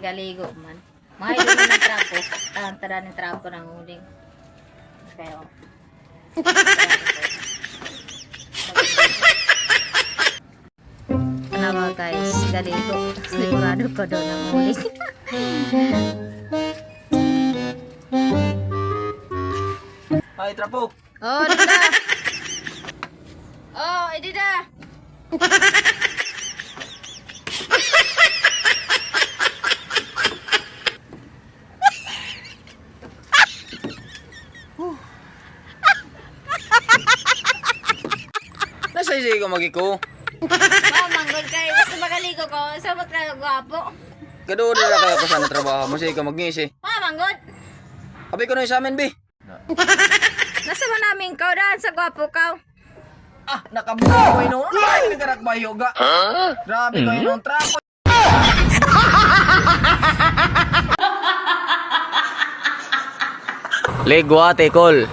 galigo man. Mahal din ng trapo. Ang tada ng trapo ng uling. Kaya ano ba guys, galigo. Sigurado ko doon ang uling. Ay, trapo. Oh, dida. Oh, dida. Nasa isig ko magiko. Oh, manggol kayo. Basta magaligo ko. Sabot kayo gwapo. Gaduod na kayo ko sa trabaho. Masig ka magngisi. Oh, manggol. Abi ko na yung sa amin, bi. Nasa ba namin ka daan sa gwapo ka? Ah, nakabuhay no. Ay, nagkarakbayo ga. Grabe kayo nung trapo. Legwa, tekol.